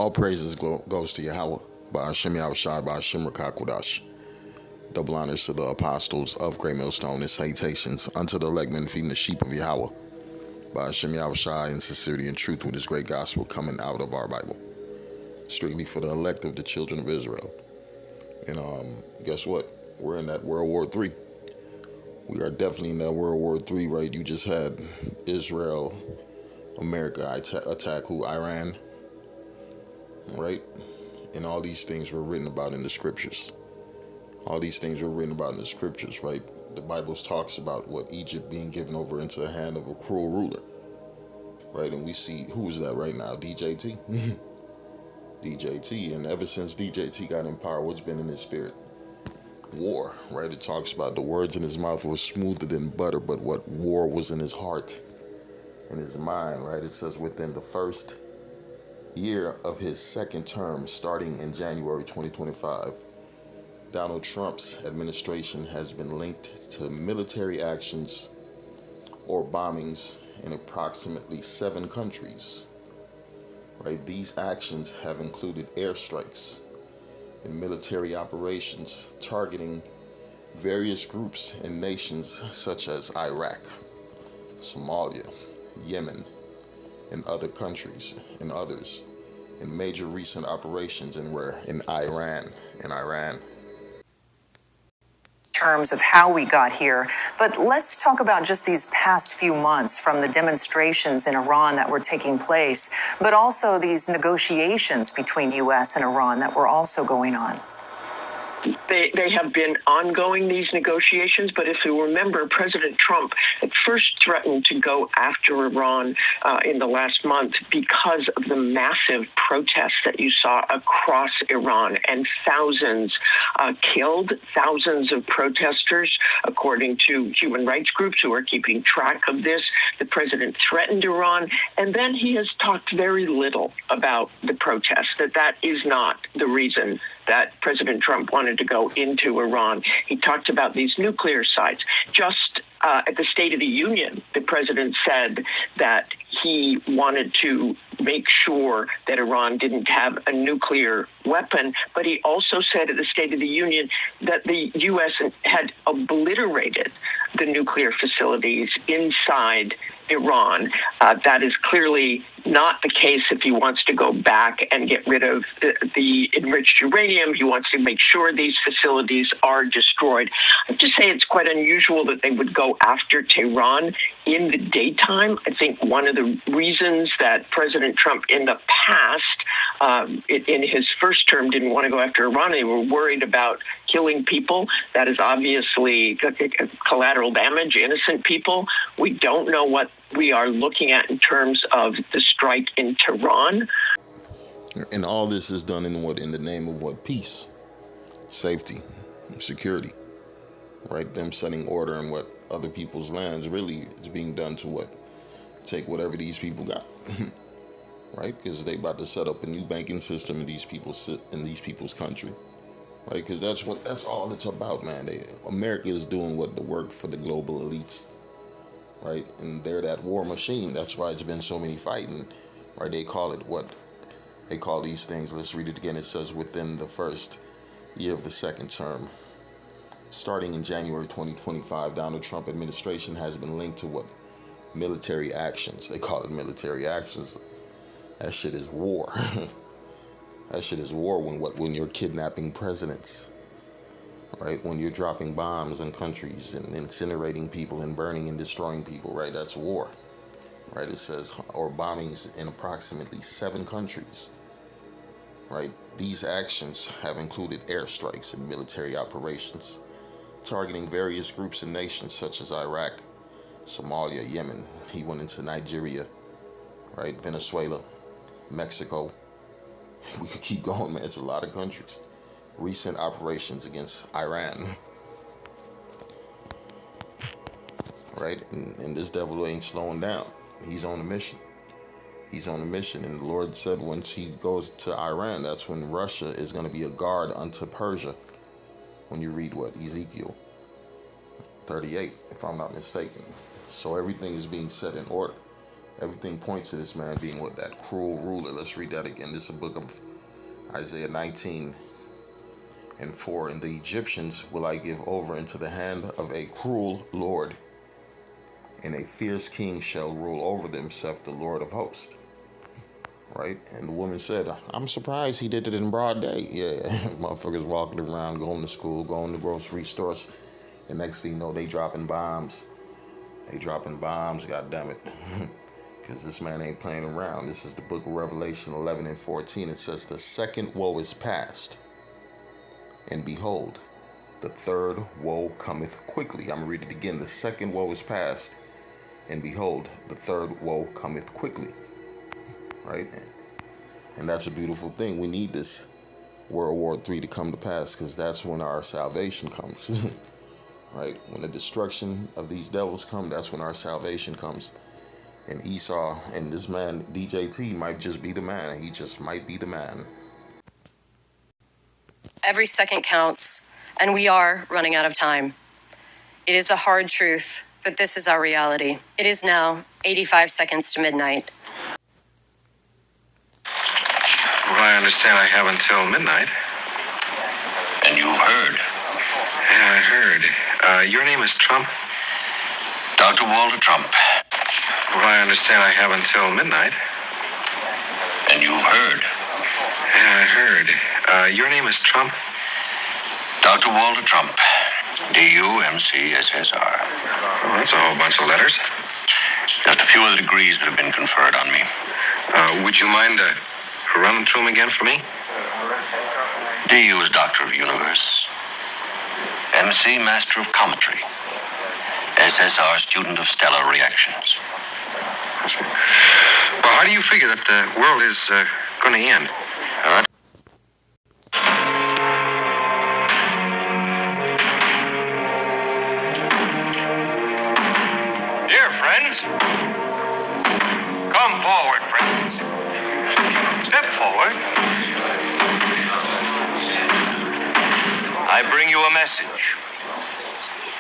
All praises goes to Yahweh, by Hashem Yahushai, by Hashem Rakakwadash. Double honors to the apostles of Great Millstone and salutations unto the elect men feeding the sheep of Yahweh, by Hashem Yahushai in sincerity and truth with his great gospel coming out of our Bible. Strictly for the elect of the children of Israel. And guess what? We're in that World War III. We are definitely in that World War III, right? You just had Israel, America attack Iran, right? And all these things were written about in the scriptures. All these things were written about in the scriptures, right? The Bible talks about what Egypt being given over into the hand of a cruel ruler, right? And we see, who's that right now? DJT? DJT. And ever since DJT got in power, what's been in his spirit? War, right? It talks about the words in his mouth were smoother than butter, but what war was in his heart, in his mind, right? It says within the first year of his second term, starting in January 2025, Donald Trump's administration has been linked to military actions or bombings in approximately 7 countries, right? These actions have included airstrikes and military operations targeting various groups and nations such as Iraq, Somalia, Yemen, and other countries and others, in major recent operations in Iran. Terms of how we got here, but let's talk about just these past few months, from the demonstrations in Iran that were taking place, but also these negotiations between U.S. and Iran that were also going on. They have been ongoing, these negotiations, but if you remember, President Trump at first threatened to go after Iran in the last month because of the massive protests that you saw across Iran, and thousands killed, thousands of protesters, according to human rights groups who are keeping track of this. The president threatened Iran, and then he has talked very little about the protests, that is not the reason that President Trump wanted to go into Iran. He talked about these nuclear sites. Just at the State of the Union, the president said that he wanted to make sure that Iran didn't have a nuclear weapon, but he also said at the State of the Union that the U.S. had obliterated the nuclear facilities inside Iran. That is clearly not the case if he wants to go back and get rid of the enriched uranium. He wants to make sure these facilities are destroyed. I have to say it's quite unusual that they would go after Tehran in the daytime. I think one of the reasons that President Trump in the past, in his first term, didn't want to go after Iran, they were worried about killing people. That is obviously collateral damage, innocent people. We don't know what we are looking at in terms of the strike in Tehran. And all this is done in the name of what? Peace, safety, security, right? Them setting order in what other people's lands. Really, it's being done to what? Take whatever these people got, right? Because they about to set up a new banking system in these people's country, right? Because that's all it's about, man. America is doing what the work for the global elites, right? And they're that war machine. That's why it's been so many fighting, right? They call it what? They call these things, let's read it again. It says within the first year of the second term, starting in January 2025, Donald Trump administration has been linked to what? Military actions. They call it military actions. That shit is war. That shit is war when you're kidnapping presidents, right? When you're dropping bombs in countries and incinerating people and burning and destroying people, right? That's war, right? It says, or bombings in approximately 7 countries, right? These actions have included airstrikes and military operations targeting various groups and nations such as Iraq, Somalia, Yemen. He went into Nigeria, right? Venezuela, Mexico. We could keep going, man. It's a lot of countries. Recent operations against Iran, right? And this devil ain't slowing down. He's on a mission. He's on a mission. And the Lord said once he goes to Iran, that's when Russia is going to be a guard unto Persia. When you read what? Ezekiel 38, if I'm not mistaken. So everything is being set in order. everything points to this man being what, that cruel ruler. Let's read that again. This is a book of Isaiah 19:4. And the Egyptians will I give over into the hand of a cruel Lord, and a fierce king shall rule over them, saith the Lord of hosts. Right? And the woman said, I'm surprised he did it in broad day. Yeah, motherfuckers walking around, going to school, going to grocery stores. And next thing you know, they dropping bombs. They dropping bombs, goddammit. Because this man ain't playing around. This is the book of Revelation 11:14. It says, the second woe is past. And behold, the third woe cometh quickly. I'm going to read it again. The second woe is past. And behold, the third woe cometh quickly. Right? And that's a beautiful thing. We need this World War III to come to pass, because that's when our salvation comes. Right? When the destruction of these devils come, that's when our salvation comes. And Esau and this man, DJT, might just be the man. He just might be the man. Every second counts, and we are running out of time. It is a hard truth, but this is our reality. It is now 85 seconds to midnight. Well, I understand I have until midnight. And you've heard. Yeah, I heard. Your name is Trump? Dr. Walter Trump. Well, I understand I have until midnight. And you've heard. Yeah, I heard. Your name is Trump? Dr. Walter Trump. DUMCSSR. Oh, that's a whole bunch of letters. Just a few of the degrees that have been conferred on me. Would you mind running through them again for me? DU is Doctor of Universe. MC, Master of Cometry. SSR, Student of Stellar Reactions. Well, how do you figure that the world is going to end? Dear friends, come forward, friends. Step forward. I bring you a message.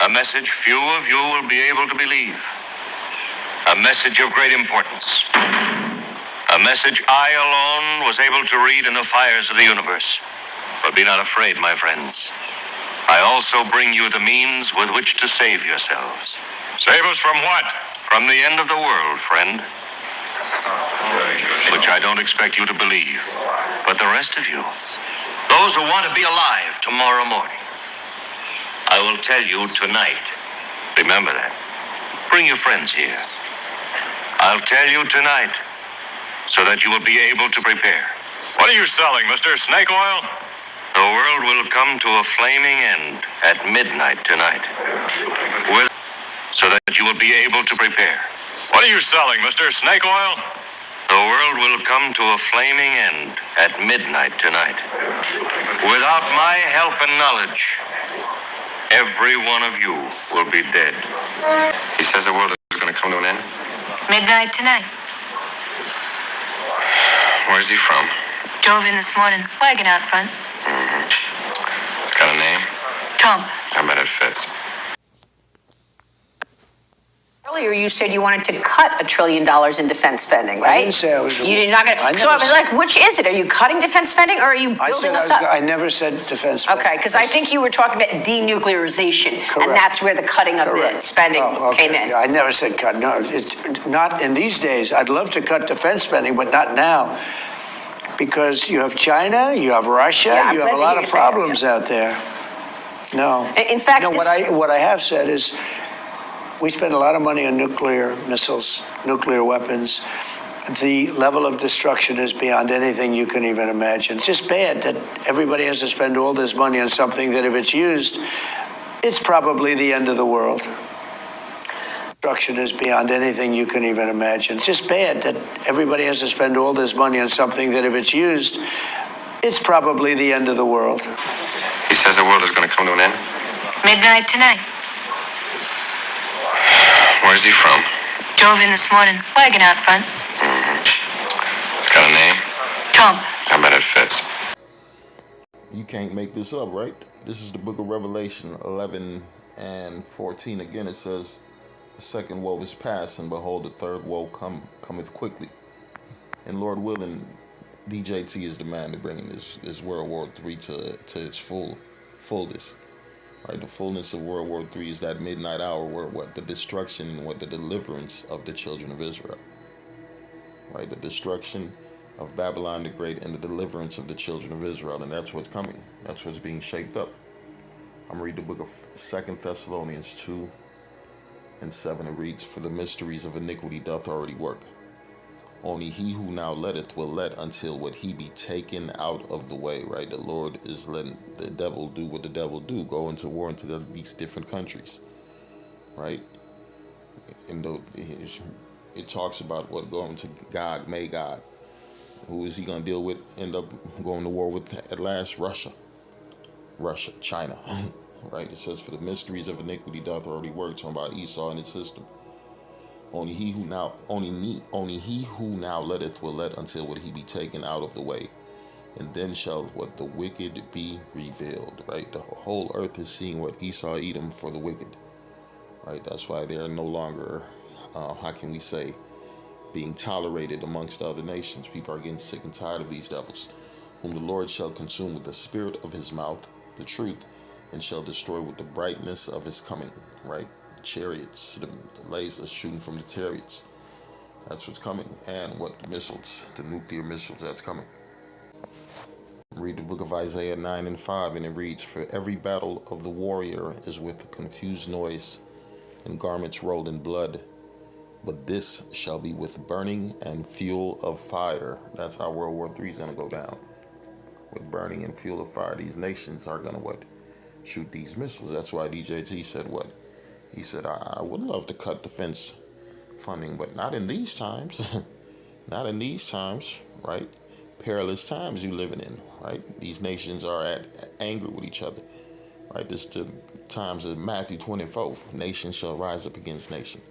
A message few of you will be able to believe. A message of great importance. A message I alone was able to read in the fires of the universe. But be not afraid, my friends. I also bring you the means with which to save yourselves. Save us from what? From the end of the world, friend. Which I don't expect you to believe. But the rest of you, those who want to be alive tomorrow morning, I will tell you tonight. Remember that. Bring your friends here. I'll tell you tonight, so that you will be able to prepare. What are you selling, Mr. Snake Oil? The world will come to a flaming end at midnight tonight. So that you will be able to prepare. What are you selling, Mr. Snake Oil? The world will come to a flaming end at midnight tonight. Without my help and knowledge, every one of you will be dead. He says the world is going to come to an end. Midnight tonight. Where's he from? Drove in this morning. Wagon out front. Got a name? Trump. I bet it fits. Earlier, you said you wanted to cut $1 trillion in defense spending, right? I didn't say I was. You're not going to. So I was like, which is it? Are you cutting defense spending, or are you building us up? I never said defense spending. Okay, because I think you were talking about denuclearization, Correct. and that's where the cutting of the spending came in. I never said cut. No, it's not in these days. I'd love to cut defense spending, but not now, because you have China, you have Russia, Yeah, you have a lot of problems out there. No. In fact, no, what I have said is, we spend a lot of money on nuclear missiles, nuclear weapons. The level of destruction is beyond anything you can even imagine. It's just bad that everybody has to spend all this money on something that, if it's used, it's probably the end of the world. Destruction is beyond anything you can even imagine. It's just bad that everybody has to spend all this money on something that, if it's used, it's probably the end of the world. He says the world is going to come to an end. Midnight tonight. Where's he from? Drove in this morning. Wagon out front. Got a name? Trump. I bet it fits. You can't make this up, right? This is the book of Revelation 11:14. Again, it says, the second woe is past, and behold, the third woe cometh quickly. And Lord willing, DJT is the man to bring this World War III to its fullness. Right, the fullness of World War III is that midnight hour where the destruction and the deliverance of the children of Israel. Right, the destruction of Babylon the Great and the deliverance of the children of Israel, and that's what's coming. That's what's being shaped up. I'm reading the book of 2 Thessalonians 2:7. It reads, "For the mysteries of iniquity doth already work. Only he who now letteth will let until what he be taken out of the way." Right, the Lord is letting the devil do what the devil do, go into war into these different countries. Right, and it talks about what going to Gog, Magog. Who is he going to deal with? End up going to war with at last? Russia, China. Right, it says, "For the mysteries of iniquity doth already work," talking about Esau and his system. Only he who now letteth will let until what he be taken out of the way, and then shall what the wicked be revealed. Right, the whole earth is seeing what Esau Edom for the wicked. Right, that's why they are no longer, how can we say, being tolerated amongst the other nations. People are getting sick and tired of these devils, whom the Lord shall consume with the spirit of his mouth, the truth, and shall destroy with the brightness of his coming. Right, chariots, the lasers shooting from the chariots. That's what's coming. And what the missiles, the nuclear missiles that's coming. Read the book of Isaiah 9:5, and it reads, "For every battle of the warrior is with a confused noise and garments rolled in blood. But this shall be with burning and fuel of fire." That's how World War III is going to go down. With burning and fuel of fire. These nations are going to shoot these missiles. That's why DJT said what? He said, I would love to cut defense funding, but not in these times. Not in these times, right? Perilous times you living in, right? These nations are at anger with each other, right? This is the times of Matthew 24. Nation shall rise up against nation.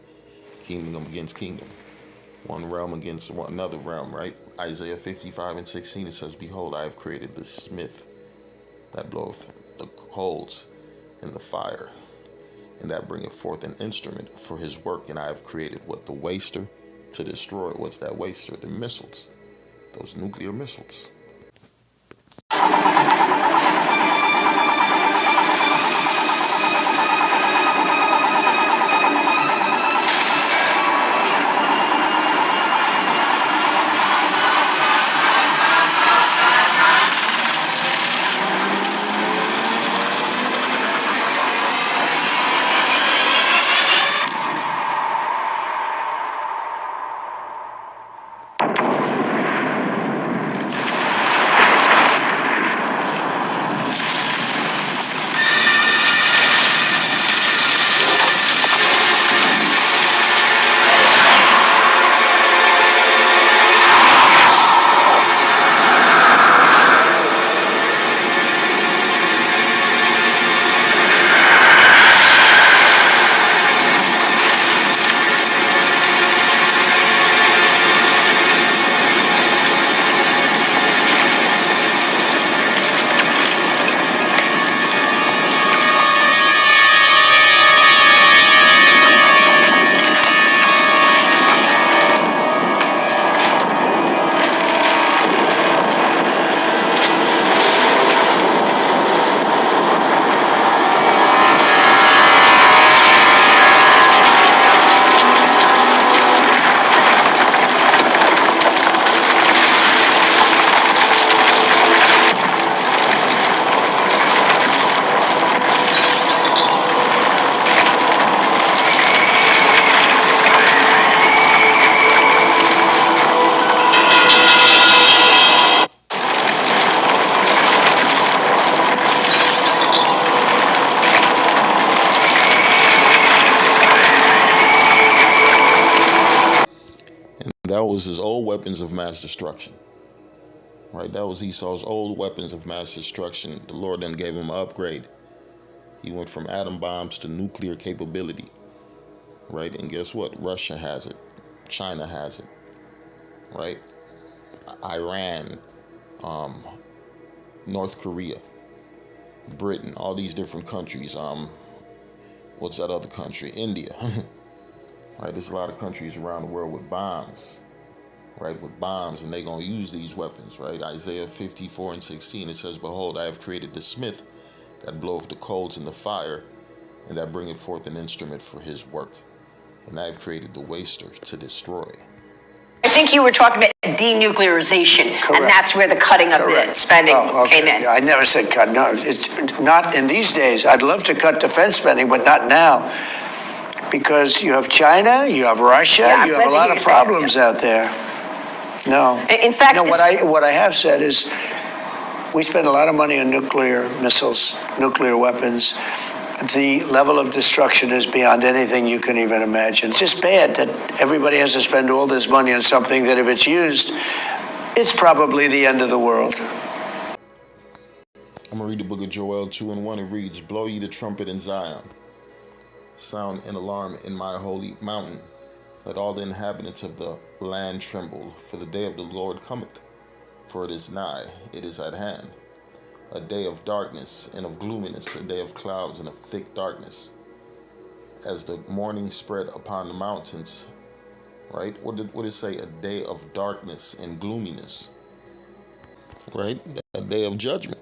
Kingdom against kingdom. One realm against another realm, right? Isaiah 55:16, it says, "Behold, I have created the smith that bloweth the coals in the fire, and that bringeth forth an instrument for his work. And I have created what? The waster to destroy." What's that waster? The missiles. Those nuclear missiles. That was his old weapons of mass destruction. Right? That was Esau's old weapons of mass destruction. The Lord then gave him an upgrade. He went from atom bombs to nuclear capability. Right? And guess what? Russia has it. China has it. Right? Iran, North Korea, Britain, all these different countries. What's that other country? India. Right? There's a lot of countries around the world with bombs, right? With bombs, and they're going to use these weapons, right? Isaiah 54:16, it says, "Behold, I have created the smith that bloweth the coals in the fire, and that bringeth forth an instrument for his work. And I have created the waster to destroy." I think you were talking about denuclearization, Correct. and that's where the cutting of the spending came in. I never said cut. No, it's not in these days. I'd love to cut defense spending, but not now. Because you have China, you have Russia, Yeah, you have a lot of problems out there. No. In fact, no, what I have said is we spend a lot of money on nuclear missiles, nuclear weapons. The level of destruction is beyond anything you can even imagine. It's just bad that everybody has to spend all this money on something that if it's used, it's probably the end of the world. I'm going to read the book of Joel 2:1. It reads, "Blow ye the trumpet in Zion. Sound an alarm in my holy mountain. Let all the inhabitants of the land tremble, for the day of the Lord cometh. For it is nigh, it is at hand. A day of darkness and of gloominess, a day of clouds and of thick darkness. As the morning spread upon the mountains." Right? What did it say? A day of darkness and gloominess. Right? A day of judgment.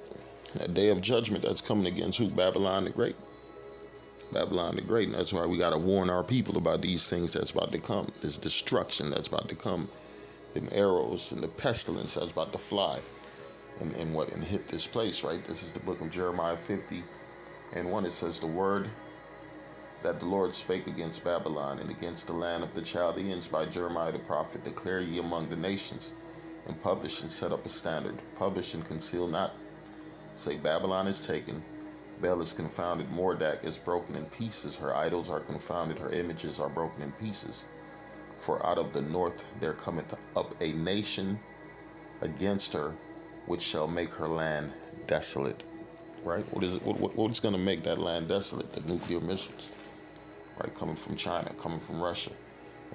A day of judgment that's coming against who? Babylon the Great. Babylon the Great. And that's why we got to warn our people about these things that's about to come. This destruction that's about to come. Them arrows and the pestilence that's about to fly. And hit this place, right? This is the book of Jeremiah 50:1. It says, "The word that the Lord spake against Babylon and against the land of the Chaldeans by Jeremiah the prophet, declare ye among the nations, and publish and set up a standard. Publish and conceal not. Say, Babylon is taken, Bel is confounded, Mordak is broken in pieces, her idols are confounded, her images are broken in pieces. For out of the north there cometh up a nation against her, which shall make her land desolate." Right? What's going to make that land desolate? The nuclear missiles, right? Coming from China, coming from Russia.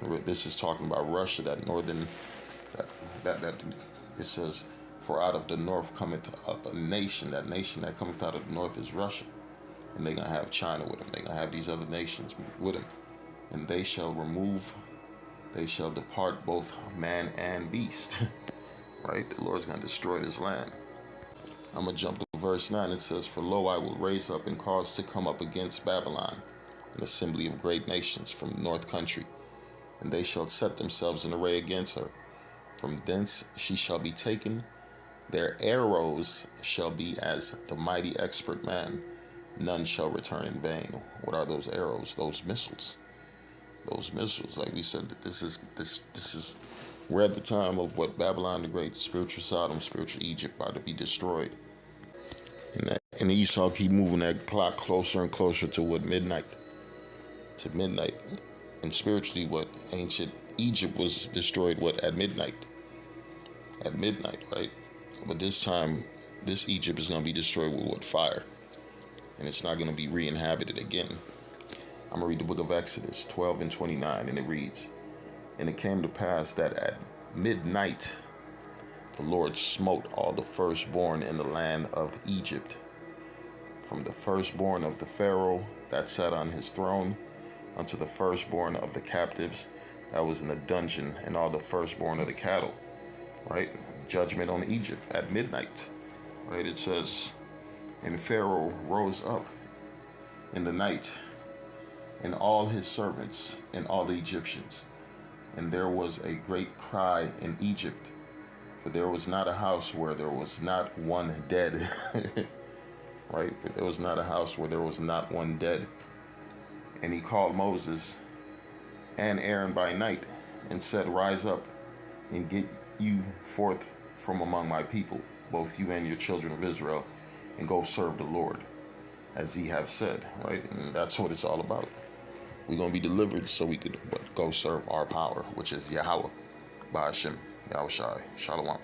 And this is talking about Russia, that northern, that it says, "For out of the north cometh up a nation." That nation that cometh out of the north is Russia. And they're going to have China with them. They're going to have these other nations with them. "And they shall depart both man and beast." Right? The Lord's going to destroy this land. I'm going to jump to verse 9. It says, "For lo, I will raise up and cause to come up against Babylon an assembly of great nations from the north country, and they shall set themselves in array against her. From thence she shall be taken. Their arrows shall be as the mighty expert man. None shall return in vain." What are those arrows? Those missiles. Those missiles. Like we said, that this is we're at the time of what Babylon the Great, spiritual Sodom, spiritual Egypt, about to be destroyed. And Esau keep moving that clock closer and closer to what? Midnight. To midnight. And spiritually, what? Ancient Egypt was destroyed, what? At midnight. At midnight, right? But this time, this Egypt is going to be destroyed with what? Fire. And it's not going to be re-inhabited again. I'm going to read the book of Exodus 12:29, and it reads, "And it came to pass that at midnight the Lord smote all the firstborn in the land of Egypt, from the firstborn of the Pharaoh that sat on his throne, unto the firstborn of the captives that was in the dungeon, and all the firstborn of the cattle." Right? Judgment on Egypt at midnight. Right? It says, "And Pharaoh rose up in the night, and all his servants, and all the Egyptians. And there was a great cry in Egypt, for there was not a house where there was not one dead." Right? There was not a house where there was not one dead. "And he called Moses and Aaron by night, and said, Rise up, and get you forth from among my people, both you and your children of Israel, and go serve the Lord, as ye have said." Right? And that's what it's all about. We're going to be delivered so we could go serve our power, which is Yahweh, Ba'ashem, Yahushai, Shalom.